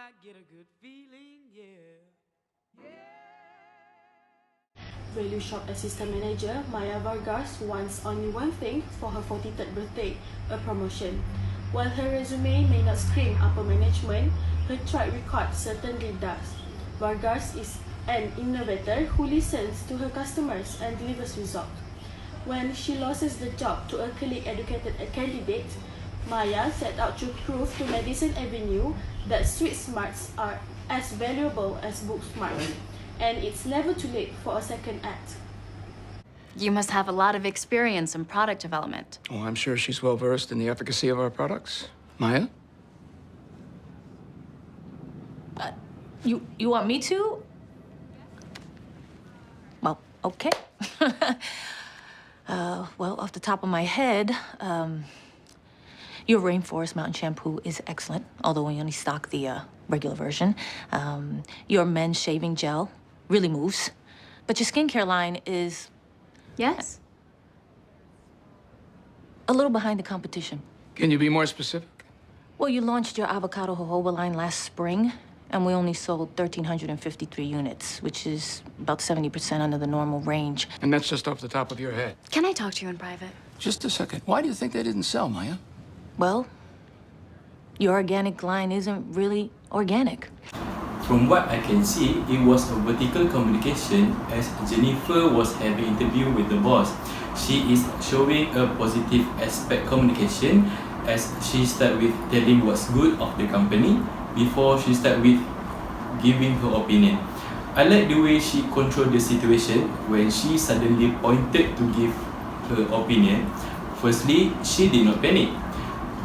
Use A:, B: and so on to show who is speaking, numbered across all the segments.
A: I get a good feeling, yeah.
B: Value shop assistant manager Maya Vargas wants only one thing for her 43rd birthday, a promotion. While her resume may not scream upper management, her track record certainly does. Vargas is an innovator who listens to her customers and delivers results. When she loses the job to a colleague educated candidate, Maya set out to prove to Madison Avenue that street smarts are as valuable as book smarts, and it's never too late for a second act.
C: You must have a lot of experience in product development.
D: Oh, I'm sure she's well versed in the efficacy of our products. Maya?
E: You want me to? Well, okay. Well, off the top of my head, your Rainforest Mountain Shampoo is excellent, although we only stock the regular version. Your men's shaving gel really moves. But your skincare line is...
C: Yes?
E: a little behind the competition.
D: Can you be more specific?
E: Well, you launched your avocado jojoba line last spring, and we only sold 1,353 units, which is about 70% under the normal range.
D: And that's just off the top of your head.
C: Can I talk to you in private?
D: Just a second. Why do you think they didn't sell, Maya?
E: Well, your organic line isn't really organic.
F: From what I can see, it was a vertical communication as Jennifer was having an interview with the boss. She is showing a positive aspect communication as she start with telling what's good of the company before she start with giving her opinion. I like the way she controlled the situation when she suddenly pointed to give her opinion. Firstly, she did not panic.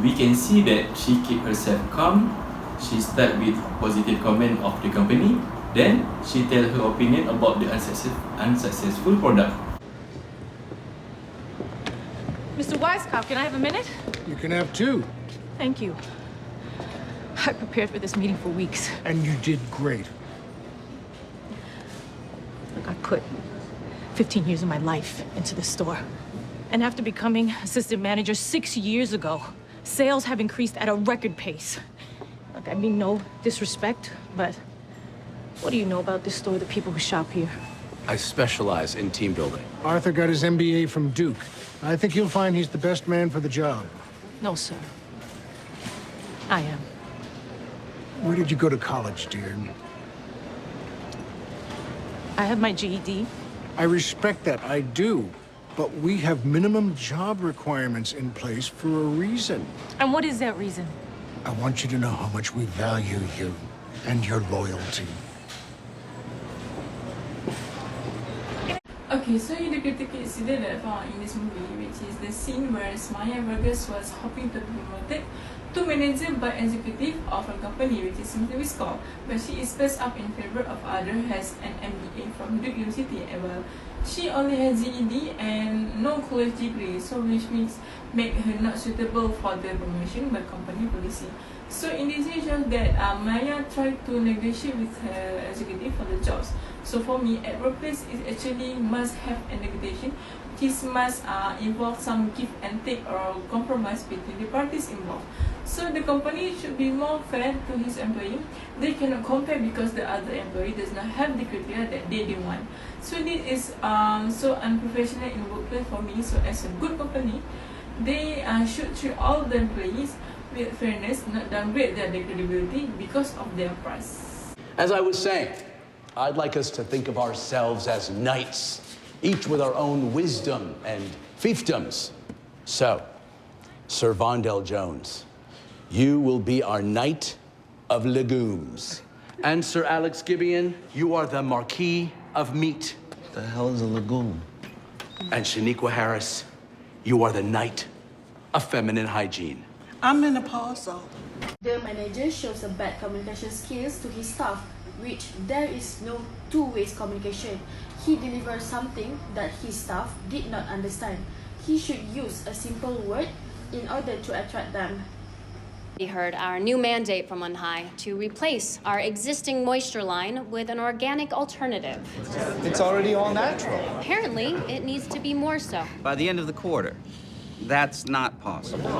F: We can see that she kept herself calm. She start with positive comment of the company. Then she tell her opinion about the unsuccessful product.
E: Mr. Weiskopf, can I have a minute?
G: You can have two.
E: Thank you. I prepared for this meeting for weeks.
G: And you did great.
E: Look, I put 15 years of my life into the store. And after becoming assistant manager 6 years ago, sales have increased at a record pace. Look, I mean no disrespect, but what do you know about this store, the people who shop here?
H: I specialize in team building.
G: Arthur got his MBA from Duke. I think you'll find he's the best man for the job.
E: No, sir. I am.
G: Where did you go to college, dear?
E: I have my GED.
G: I respect that, I do. But we have minimum job requirements in place for a reason.
E: And what is that reason?
G: I want you to know how much we value you and your loyalty.
I: Okay, so the critical incident that I found in this movie, which is the scene where Maya Vargas was hoping to be promoted to manager by executive of a company, which is Smith Wiscom, but she is passed up in favor of other has an MBA from Duke University. Well, she only has GED and no college degree, so which means make her not suitable for the promotion by company policy. So in this it shows that Maya tried to negotiate with her executive for the jobs. So for me, at workplace, it actually must have a negotiation. This must involve some give and take or compromise between the parties involved. So the company should be more fair to his employee. They cannot compare because the other employee does not have the criteria that they want. So this is so unprofessional in workplace for me. So as a good company, they should treat all the employees with fairness, not downgrade their credibility because of their price.
H: As I was saying, I'd like us to think of ourselves as knights, each with our own wisdom and fiefdoms. So, Sir Vondell Jones, you will be our knight of legumes. And Sir Alex Gibeon, you are the Marquis of Meat.
J: What the hell is a legume?
H: And Shaniqua Harris, you are the knight of feminine hygiene.
K: I'm menopausal.
B: The manager shows a bad communication skills to his staff, which there is no two-way communication. He delivers something that his staff did not understand. He should use a simple word in order to attract them.
C: We heard our new mandate from On High to replace our existing moisture line with an organic alternative.
J: It's already all natural.
C: Apparently, it needs to be more so.
J: By the end of the quarter.
K: That's not possible.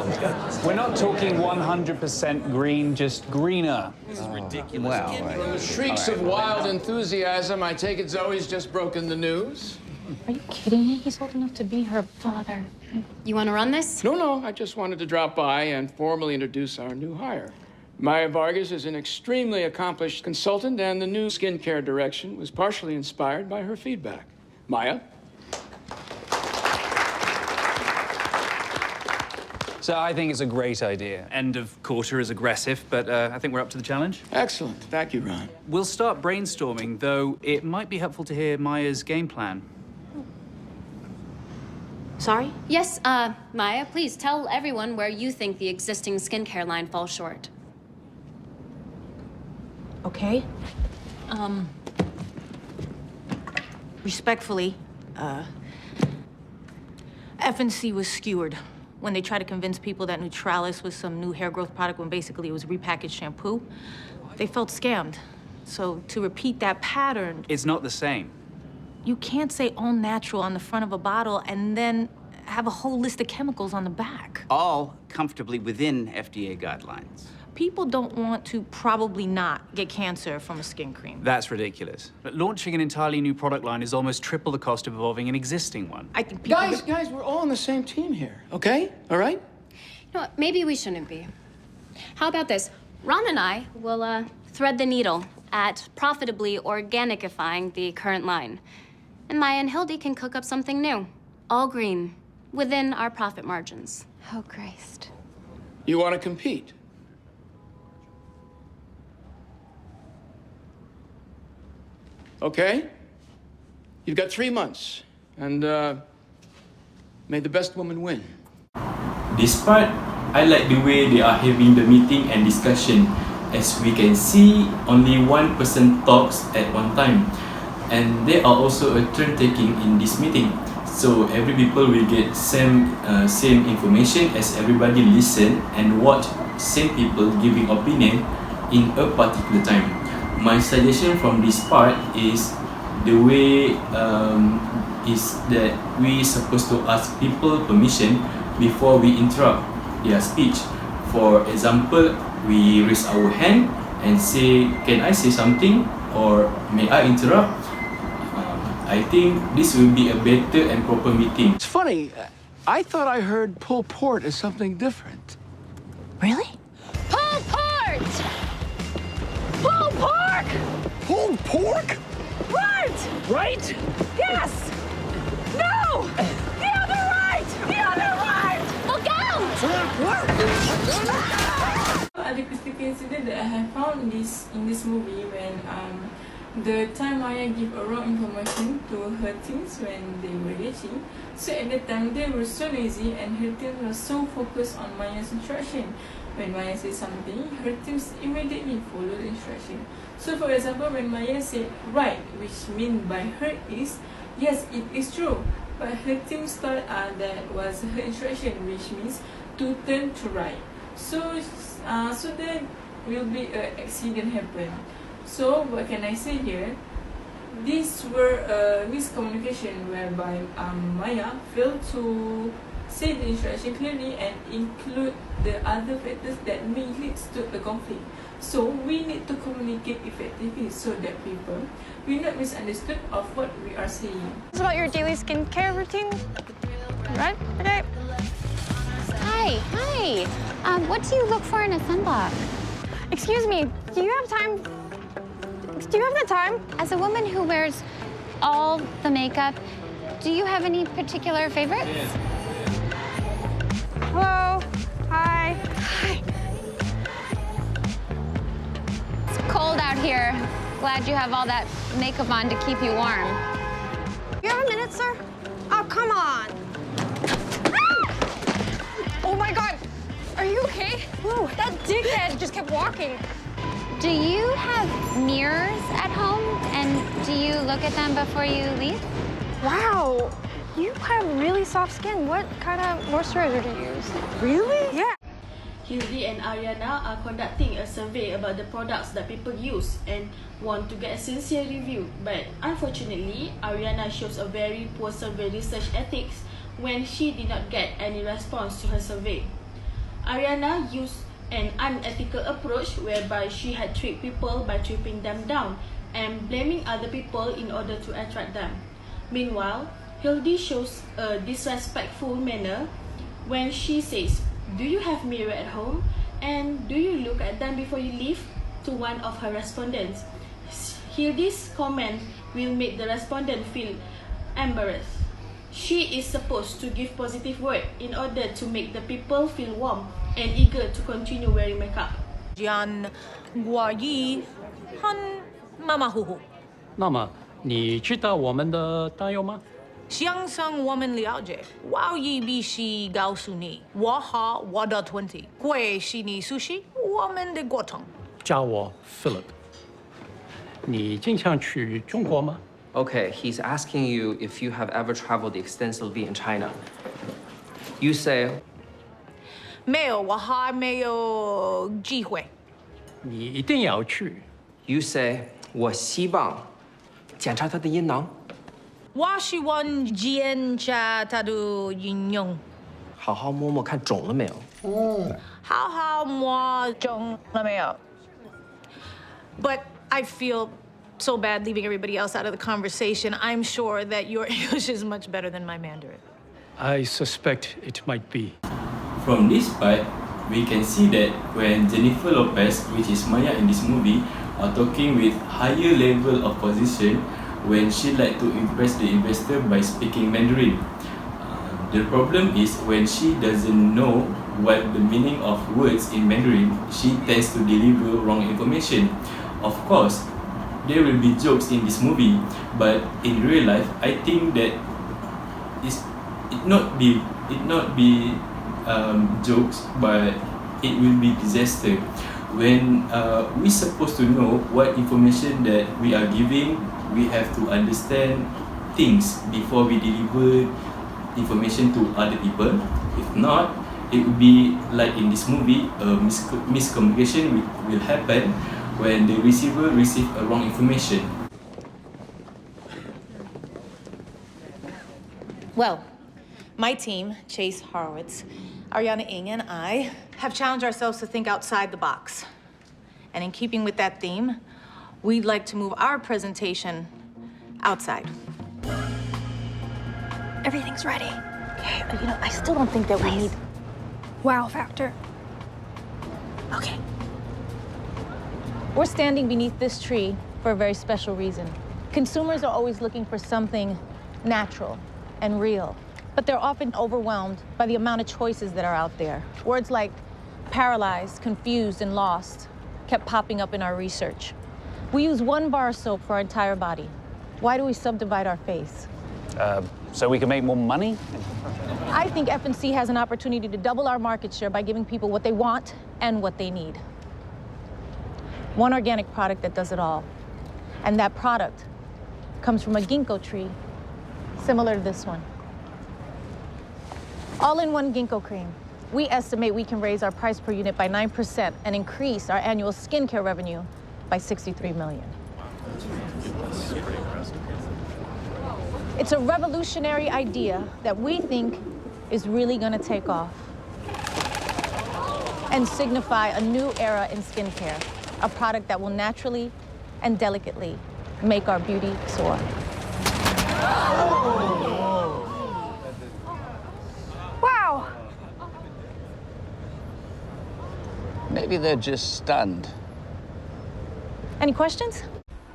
L: We're not talking 100% green, just greener.
K: This is ridiculous.
D: From the shrieks of wild enthusiasm, I take it Zoe's just broken the news?
E: Are you kidding me? He's old enough to be her father.
C: You want to run this?
D: No, I just wanted to drop by and formally introduce our new hire. Maya Vargas is an extremely accomplished consultant, and the new skincare direction was partially inspired by her feedback. Maya?
L: So I think it's a great idea. End of quarter is aggressive, but I think we're up to the challenge.
D: Excellent. Thank you, Ron.
L: We'll start brainstorming, though it might be helpful to hear Maya's game plan.
E: Sorry?
C: Yes, Maya, please tell everyone where you think the existing skincare line falls short.
E: Okay. Respectfully, F&C was skewered when they tried to convince people that Neutralis was some new hair growth product when basically it was repackaged shampoo. They felt scammed. So to repeat that pattern...
L: It's not the same.
E: You can't say all natural on the front of a bottle and then have a whole list of chemicals on the back.
K: All comfortably within FDA guidelines.
E: People don't want to probably not get cancer from a skin cream.
L: That's ridiculous. But launching an entirely new product line is almost triple the cost of evolving an existing one.
E: I think people...
D: Guys, we're all on the same team here, okay? All right?
C: You know what, maybe we shouldn't be. How about this? Ron and I will thread the needle at profitably organicifying the current line. And Maya and Hildy can cook up something new. All green, within our profit margins.
M: Oh, Christ.
D: You want to compete? Okay? You've got 3 months, and may the best woman win.
F: This part, I like the way they are having the meeting and discussion. As we can see, only one person talks at one time. And there are also a turn taking in this meeting. So every people will get same information as everybody listen and watch same people giving opinion in a particular time. My suggestion from this part is the way is that we supposed to ask people permission before we interrupt their speech. For example, we raise our hand and say, "Can I say something?" or "May I interrupt?" I think this will be a better and proper meeting.
D: It's funny, I thought I heard pulled pork as something different.
E: Really?
M: Pulled pork! Pulled pork!
D: Pulled pork?
E: Right!
D: Right?
E: Yes! No! The other right! The other right!
M: Look out!
I: Other critical incident that I have found in this movie when the time Maya gave a wrong information to her teams when they were dating. So at that time they were so lazy and her team was so focused on Maya's instruction. When Maya said something, her teams immediately follow the instruction. So for example, when Maya said right, which mean by her is, yes, it is true. But her teams thought that was her instruction, which means to turn to right. So there will be an accident happen. So what can I say here? These were miscommunication whereby Maya failed to say the instruction clearly and include the other factors that may lead to a conflict. So we need to communicate effectively so that people will not misunderstood of what we are saying.
M: It's about your daily skincare routine, right? Okay. Hi. What do you look for in a sunblock? Excuse me, do you have time? Do you have the time? As a woman who wears all the makeup, do you have any particular favorites? Hello. Hi. Hi. It's cold out here. Glad you have all that makeup on to keep you warm. You have a minute, sir? Oh, come on. Oh my God. Are you okay? Whoa, that dickhead just kept walking. Do you have mirrors at home, and do you look at them before you leave? Wow, you have really soft skin. What kind of moisturizer do you use? Really? Yeah.
B: Hildy and Ariana are conducting a survey about the products that people use and want to get a sincere review. But unfortunately, Ariana shows a very poor survey research ethics when she did not get any response to her survey. Ariana used an unethical approach whereby she had tricked people by tripping them down and blaming other people in order to attract them. Meanwhile, Hildy shows a disrespectful manner when she says, "Do you have mirror at home? And do you look at them before you leave?" to one of her respondents. Hildy's comment will make the respondent feel embarrassed. She is supposed to give positive word in order to make the people feel warm and eager to continue wearing makeup.
E: Jian Gua Yi Han Mama Hu Hu.
N: 那么你知道我们的担忧吗？
E: 相信我们了解，我也必须告诉你，我和我的团队会是你熟悉我们的过程。
N: 叫我 Philip。你经常去中国吗？
O: Okay, he's asking you if you have ever traveled extensively in China. You say,
E: 没有，我还没有机会。
N: 你一定要去。
O: You say, 我希望检查他的阴囊。
E: 我希望检查他的阴囊。
O: 好好摸摸看肿了没有？
E: 好好摸肿了没有？ But I feel so bad leaving everybody else out of the conversation. I'm sure that your English is much better than my Mandarin.
N: I suspect it might be.
F: From this part, we can see that when Jennifer Lopez, which is Maya in this movie, are talking with higher level of position when she like to impress the investor by speaking Mandarin. The problem is when she doesn't know what the meaning of words in Mandarin, she tends to deliver wrong information. Of course, there will be jokes in this movie, but in real life, I think that it not be jokes, but it will be disaster. When we supposed to know what information that we are giving, we have to understand things before we deliver information to other people. If not, it will be like in this movie, miscommunication will happen when the receiver receives a wrong information.
E: Well, my team, Chase Horowitz, Ariana Ng, and I have challenged ourselves to think outside the box. And in keeping with that theme, we'd like to move our presentation outside.
M: Everything's ready.
E: Okay, but I still don't think that we need...
M: Wow factor.
E: Okay. We're standing beneath this tree for a very special reason. Consumers are always looking for something natural and real, but they're often overwhelmed by the amount of choices that are out there. Words like paralyzed, confused, and lost kept popping up in our research. We use one bar of soap for our entire body. Why do we subdivide our face?
L: So we can make more money?
E: I think F&C has an opportunity to double our market share by giving people what they want and what they need. One organic product that does it all. And that product comes from a ginkgo tree, similar to this one. All-in-one ginkgo cream. We estimate we can raise our price per unit by 9% and increase our annual skincare revenue by $63 million. It's a revolutionary idea that we think is really going to take off and signify a new era in skincare, a product that will naturally and delicately make our beauty soar.
M: Wow!
J: Maybe they're just stunned.
E: Any questions?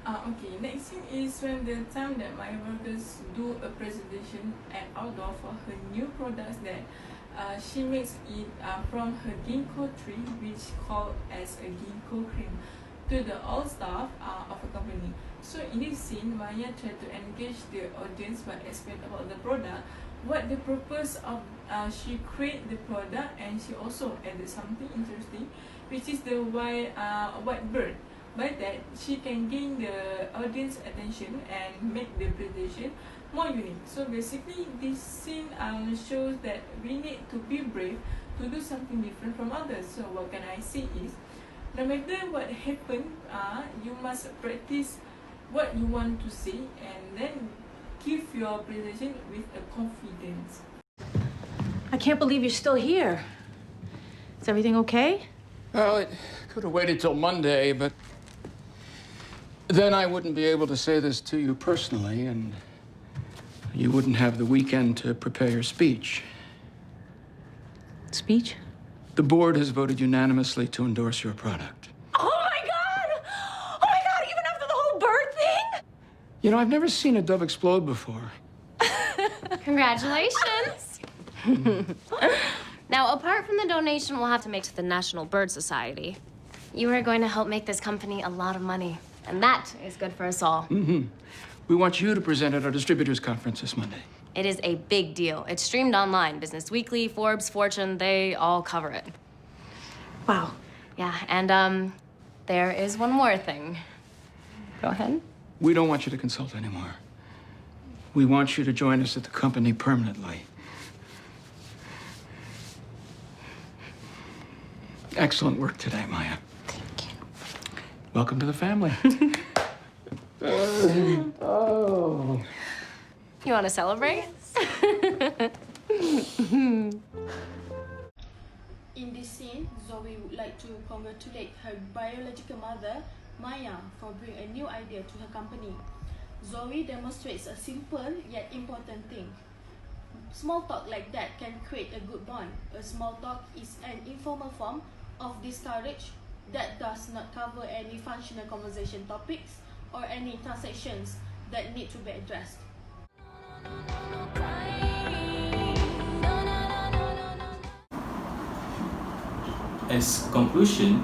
I: Okay, next thing is when the time that my workers do a presentation at outdoor for her new products that she makes it from her ginkgo tree, which called as a ginkgo cream, to the all staff of a company. So in this scene, Maya tried to engage the audience by explaining about the product, what the purpose of she create the product, and she also added something interesting, which is the white bird. By that, she can gain the audience attention and make the presentation more unique. So basically, this scene shows that we need to be brave to do something different from others. So what can I say is, no matter what happens, you must practice what you want to say and then give your presentation with a confidence.
E: I can't believe you're still here. Is everything okay?
D: Well, it could have waited till Monday, but then I wouldn't be able to say this to you personally, and you wouldn't have the weekend to prepare your speech.
E: Speech?
D: The board has voted unanimously to endorse your product.
E: Oh my God! Oh my God, even after the whole bird thing?
D: You know, I've never seen a dove explode before.
C: Congratulations. Now, apart from the donation we'll have to make to the National Bird Society, you are going to help make this company a lot of money. And that is good for us all.
D: We want you to present at our distributors conference this Monday.
C: It is a big deal. It's streamed online. Business Weekly, Forbes, Fortune, they all cover it.
E: Wow.
C: Yeah, and there is one more thing. Go ahead.
D: We don't want you to consult anymore. We want you to join us at the company permanently. Excellent work today, Maya.
C: Thank you.
D: Welcome to the family. Oh.
C: You want to celebrate?
B: In this scene, Zoe would like to congratulate her biological mother, Maya, for bringing a new idea to her company. Zoe demonstrates a simple yet important thing. Small talk like that can create a good bond. A small talk is an informal form of discourage that does not cover any functional conversation topics or any transactions that need to be addressed.
F: As conclusion,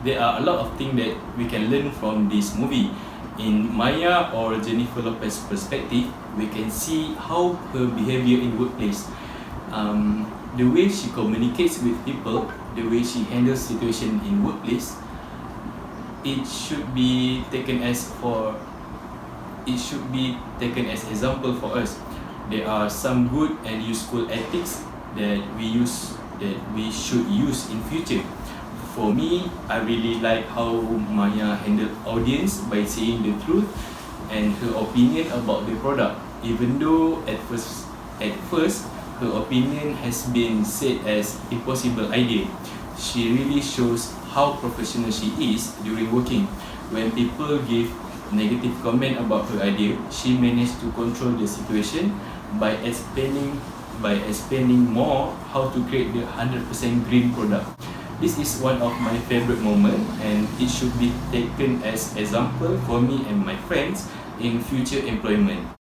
F: there are a lot of things that we can learn from this movie. In Maya or Jennifer Lopez's perspective, we can see how her behavior in workplace, the way she communicates with people, the way she handles situation in workplace, it should be taken as example for us. There are some good and useful ethics that we should use in future. For me, I really like how Maya handled audience by saying the truth and her opinion about the product, even though at first her opinion has been said as impossible idea. She really shows how professional she is during working. When people give negative comment about her idea, she managed to control the situation by explaining more how to create the 100% green product. This is one of my favorite moments, and it should be taken as example for me and my friends in future employment.